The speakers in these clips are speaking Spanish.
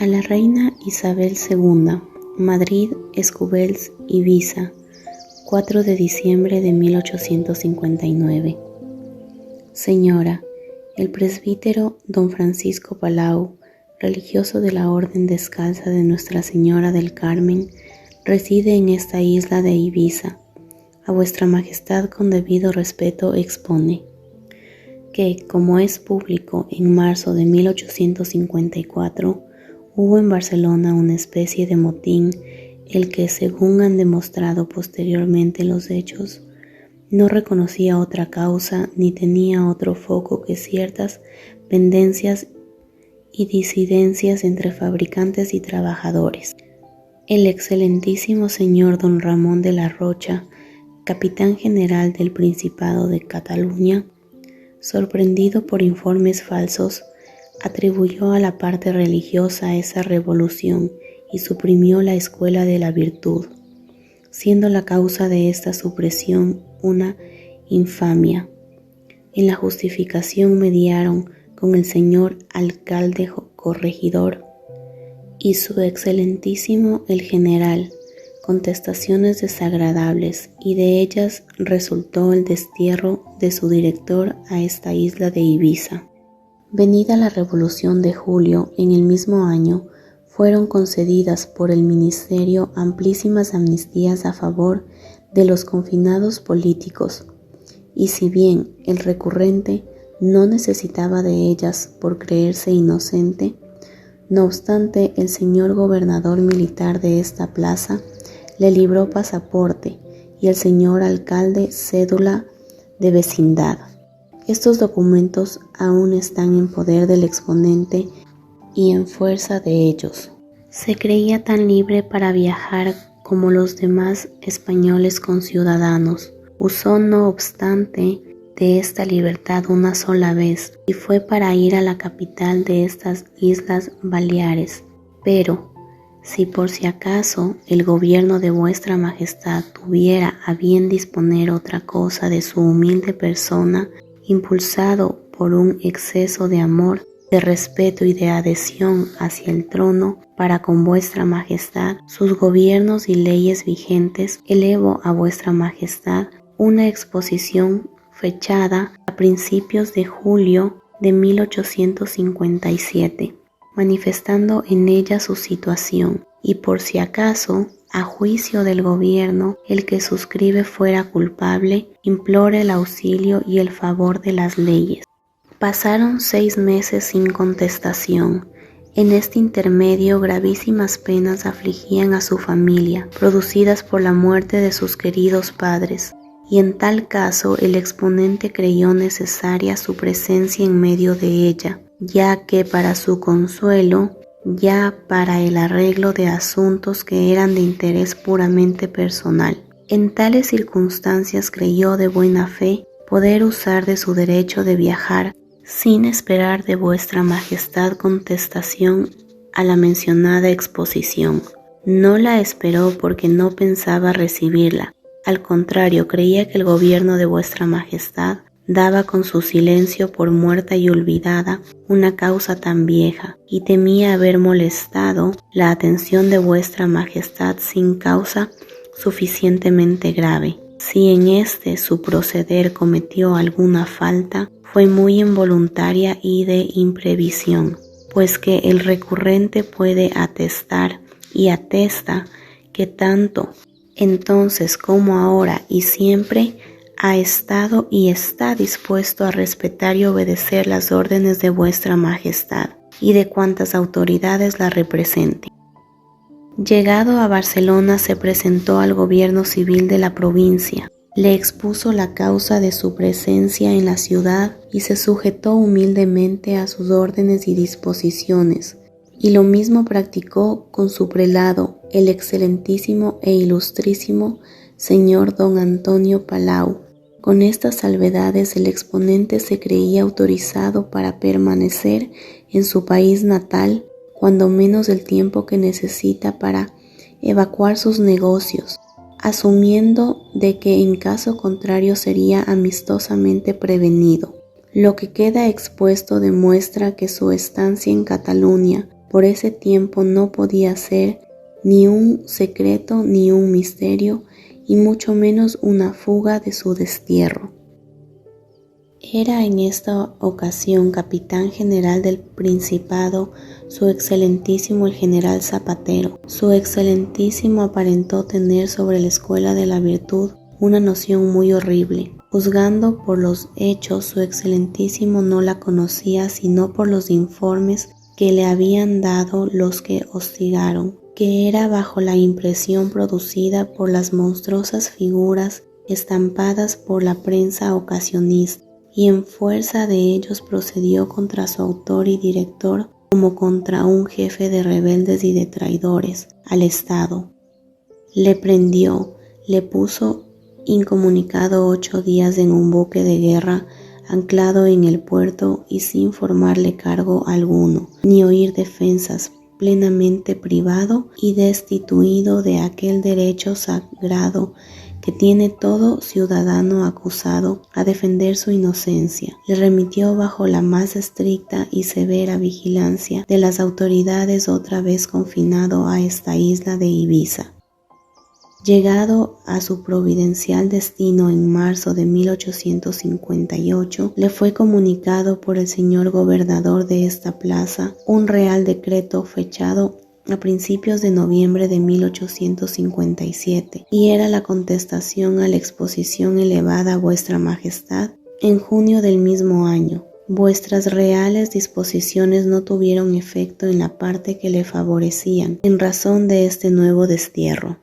A la reina Isabel II, Madrid, Escúbels, Ibiza, 4 de diciembre de 1859. Señora, el presbítero don Francisco Palau, religioso de la Orden Descalza de Nuestra Señora del Carmen, reside en esta isla de Ibiza. A vuestra majestad con debido respeto expone que, como es público, en marzo de 1854 hubo en Barcelona una especie de motín, el que, según han demostrado posteriormente los hechos, no reconocía otra causa ni tenía otro foco que ciertas pendencias y disidencias entre fabricantes y trabajadores. El excelentísimo señor don Ramón de la Rocha, capitán general del Principado de Cataluña, sorprendido por informes falsos, atribuyó a la parte religiosa esa revolución y suprimió la escuela de la virtud, siendo la causa de esta supresión una infamia. En la justificación mediaron con el señor alcalde corregidor y su excelentísimo el general contestaciones desagradables, y de ellas resultó el destierro de su director a esta isla de Ibiza. Venida la Revolución de Julio, en el mismo año, fueron concedidas por el Ministerio amplísimas amnistías a favor de los confinados políticos, y si bien el recurrente no necesitaba de ellas por creerse inocente, no obstante el señor gobernador militar de esta plaza le libró pasaporte y el señor alcalde cédula de vecindad. Estos documentos aún están en poder del exponente y en fuerza de ellos se creía tan libre para viajar como los demás españoles conciudadanos. Usó no obstante de esta libertad una sola vez y fue para ir a la capital de estas Islas Baleares. Pero si por si acaso el gobierno de vuestra majestad tuviera a bien disponer otra cosa de su humilde persona, impulsado por un exceso de amor, de respeto y de adhesión hacia el trono para con vuestra majestad, sus gobiernos y leyes vigentes, elevo a vuestra majestad una exposición fechada a principios de julio de 1857, manifestando en ella su situación, y por si acaso, a juicio del gobierno, el que suscribe fuera culpable, implore el auxilio y el favor de las leyes. Pasaron 6 meses sin contestación. En este intermedio gravísimas penas afligían a su familia, producidas por la muerte de sus queridos padres, y en tal caso el exponente creyó necesaria su presencia en medio de ella, ya que para su consuelo, ya para el arreglo de asuntos que eran de interés puramente personal. En tales circunstancias creyó de buena fe poder usar de su derecho de viajar sin esperar de vuestra majestad contestación a la mencionada exposición. No la esperó porque no pensaba recibirla. Al contrario, creía que el gobierno de vuestra majestad daba con su silencio por muerta y olvidada una causa tan vieja, y temía haber molestado la atención de vuestra majestad sin causa suficientemente grave. Si en este su proceder cometió alguna falta, fue muy involuntaria y de imprevisión, pues que el recurrente puede atestar y atesta que tanto entonces como ahora y siempre ha estado y está dispuesto a respetar y obedecer las órdenes de vuestra majestad y de cuantas autoridades la representen. Llegado a Barcelona se presentó al gobierno civil de la provincia, le expuso la causa de su presencia en la ciudad y se sujetó humildemente a sus órdenes y disposiciones, y lo mismo practicó con su prelado, el excelentísimo e ilustrísimo señor don Antonio Palau. Con estas salvedades el exponente se creía autorizado para permanecer en su país natal cuando menos el tiempo que necesita para evacuar sus negocios, asumiendo de que en caso contrario sería amistosamente prevenido. Lo que queda expuesto demuestra que su estancia en Cataluña por ese tiempo no podía ser ni un secreto ni un misterio, y mucho menos una fuga de su destierro. Era en esta ocasión capitán general del Principado su excelentísimo el general Zapatero. Su excelentísimo aparentó tener sobre la escuela de la virtud una noción muy horrible. Juzgando por los hechos, su excelentísimo no la conocía sino por los informes que le habían dado los que hostigaron, que era bajo la impresión producida por las monstruosas figuras estampadas por la prensa ocasionista, y en fuerza de ellos procedió contra su autor y director como contra un jefe de rebeldes y de traidores al Estado. Le prendió, le puso incomunicado 8 días en un buque de guerra anclado en el puerto y sin formarle cargo alguno, ni oír defensas, plenamente privado y destituido de aquel derecho sagrado que tiene todo ciudadano acusado a defender su inocencia. Le remitió bajo la más estricta y severa vigilancia de las autoridades, otra vez confinado a esta isla de Ibiza. Llegado a su providencial destino en marzo de 1858, le fue comunicado por el señor gobernador de esta plaza un real decreto fechado a principios de noviembre de 1857, y era la contestación a la exposición elevada a vuestra majestad en junio del mismo año. Vuestras reales disposiciones no tuvieron efecto en la parte que le favorecían, en razón de este nuevo destierro.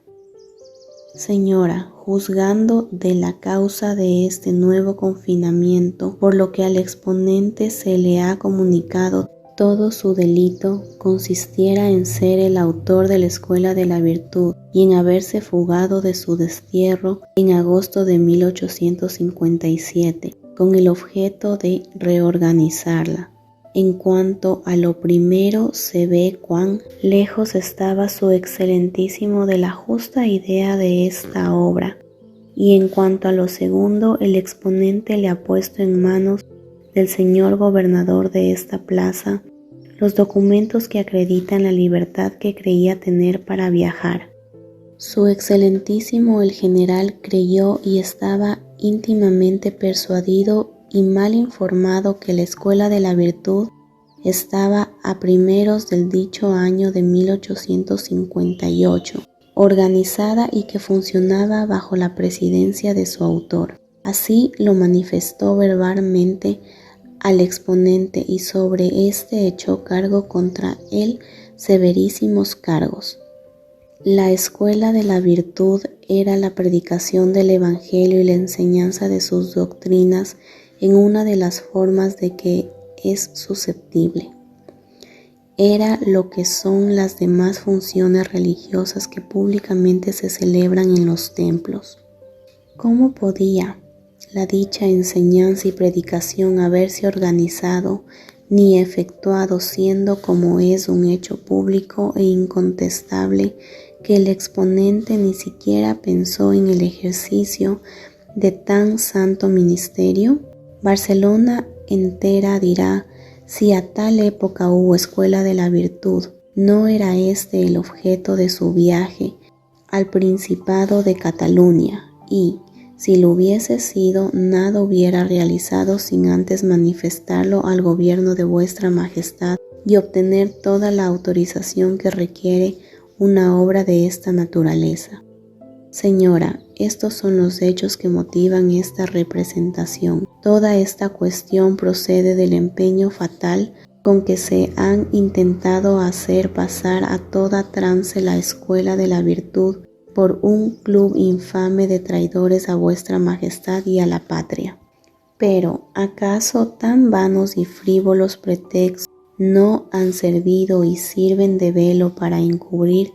Señora, juzgando de la causa de este nuevo confinamiento, por lo que al exponente se le ha comunicado todo su delito consistiera en ser el autor de la escuela de la virtud y en haberse fugado de su destierro en agosto de 1857, con el objeto de reorganizarla. En cuanto a lo primero, se ve cuán lejos estaba su excelentísimo de la justa idea de esta obra, y en cuanto a lo segundo, el exponente le ha puesto en manos del señor gobernador de esta plaza los documentos que acreditan la libertad que creía tener para viajar. Su excelentísimo el general creyó y estaba íntimamente persuadido y mal informado que la escuela de la virtud estaba a primeros del dicho año de 1858, organizada y que funcionaba bajo la presidencia de su autor. Así lo manifestó verbalmente al exponente y sobre este echó cargo contra él severísimos cargos. La escuela de la virtud era la predicación del Evangelio y la enseñanza de sus doctrinas en una de las formas de que es susceptible. Era lo que son las demás funciones religiosas que públicamente se celebran en los templos. ¿Cómo podía la dicha enseñanza y predicación haberse organizado ni efectuado, siendo como es un hecho público e incontestable que el exponente ni siquiera pensó en el ejercicio de tan santo ministerio? Barcelona entera dirá, si a tal época hubo escuela de la virtud, ¿no era este el objeto de su viaje al Principado de Cataluña? Y, si lo hubiese sido, nada hubiera realizado sin antes manifestarlo al gobierno de vuestra majestad y obtener toda la autorización que requiere una obra de esta naturaleza. Señora, estos son los hechos que motivan esta representación. Toda esta cuestión procede del empeño fatal con que se han intentado hacer pasar a toda trance la escuela de la virtud por un club infame de traidores a vuestra majestad y a la patria. Pero, ¿acaso tan vanos y frívolos pretextos no han servido y sirven de velo para encubrir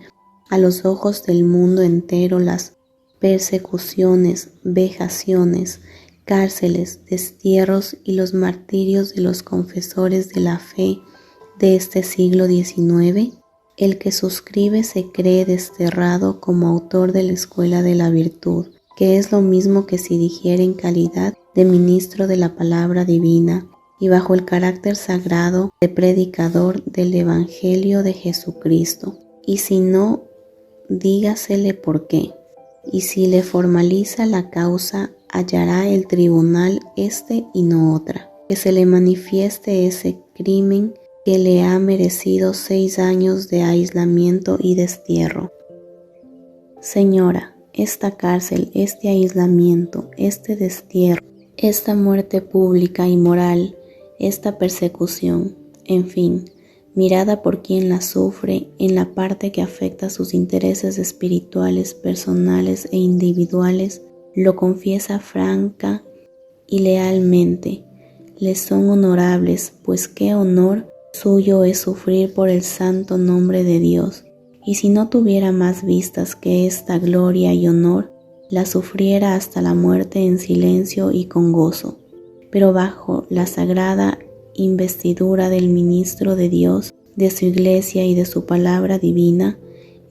a los ojos del mundo entero las persecuciones, vejaciones, cárceles, destierros y los martirios de los confesores de la fe de este siglo XIX? El que suscribe se cree desterrado como autor de la escuela de la virtud, que es lo mismo que si dijera en calidad de ministro de la palabra divina, y bajo el carácter sagrado de predicador del Evangelio de Jesucristo. Y si no, dígasele por qué. Y si le formaliza la causa, hallará el tribunal este y no otra, que se le manifieste ese crimen que le ha merecido 6 años de aislamiento y destierro. Señora, esta cárcel, este aislamiento, este destierro, esta muerte pública y moral, esta persecución, en fin, mirada por quien la sufre en la parte que afecta sus intereses espirituales, personales e individuales, lo confiesa franca y lealmente. Les son honorables, pues qué honor suyo es sufrir por el santo nombre de Dios. Y si no tuviera más vistas que esta gloria y honor, la sufriera hasta la muerte en silencio y con gozo. Pero bajo la sagrada investidura del ministro de Dios, de su iglesia y de su palabra divina,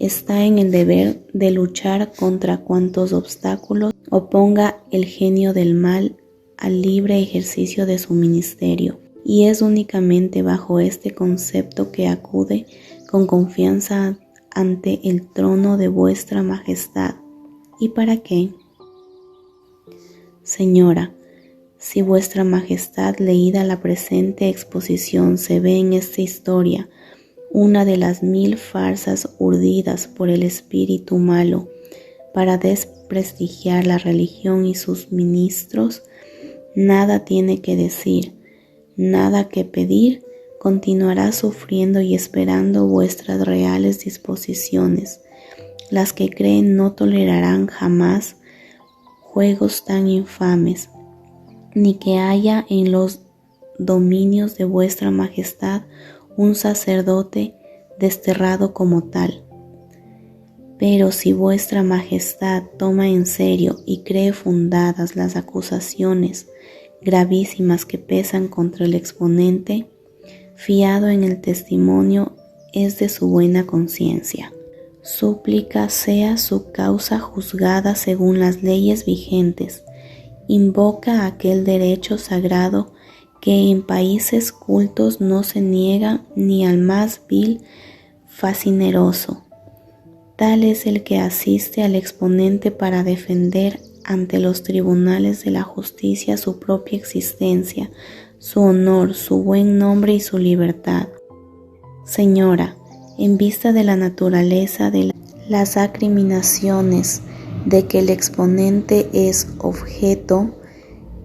está en el deber de luchar contra cuantos obstáculos oponga el genio del mal al libre ejercicio de su ministerio. Y es únicamente bajo este concepto que acude con confianza ante el trono de vuestra majestad. ¿Y para qué? Señora, si vuestra majestad, leída la presente exposición, se ve en esta historia una de las 1000 farsas urdidas por el espíritu malo para desprestigiar la religión y sus ministros, nada tiene que decir, nada que pedir, continuará sufriendo y esperando vuestras reales disposiciones. Las que creen no tolerarán jamás juegos tan infames, ni que haya en los dominios de vuestra majestad un sacerdote desterrado como tal. Pero si vuestra majestad toma en serio y cree fundadas las acusaciones gravísimas que pesan contra el exponente, fiado en el testimonio es de su buena conciencia. Súplica sea su causa juzgada según las leyes vigentes. Invoca aquel derecho sagrado que en países cultos no se niega ni al más vil facineroso. Tal es el que asiste al exponente para defender ante los tribunales de la justicia su propia existencia, su honor, su buen nombre y su libertad. Señora, en vista de la naturaleza de las acriminaciones de que el exponente es objeto,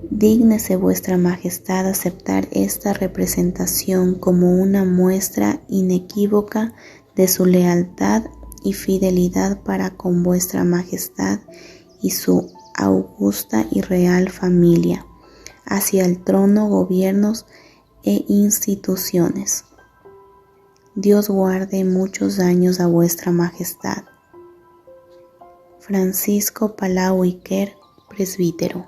dígnese vuestra majestad aceptar esta representación como una muestra inequívoca de su lealtad y fidelidad para con vuestra majestad y su augusta y real familia, hacia el trono, gobiernos e instituciones. Dios guarde muchos años a vuestra majestad. Francisco Palau y Quer, presbítero.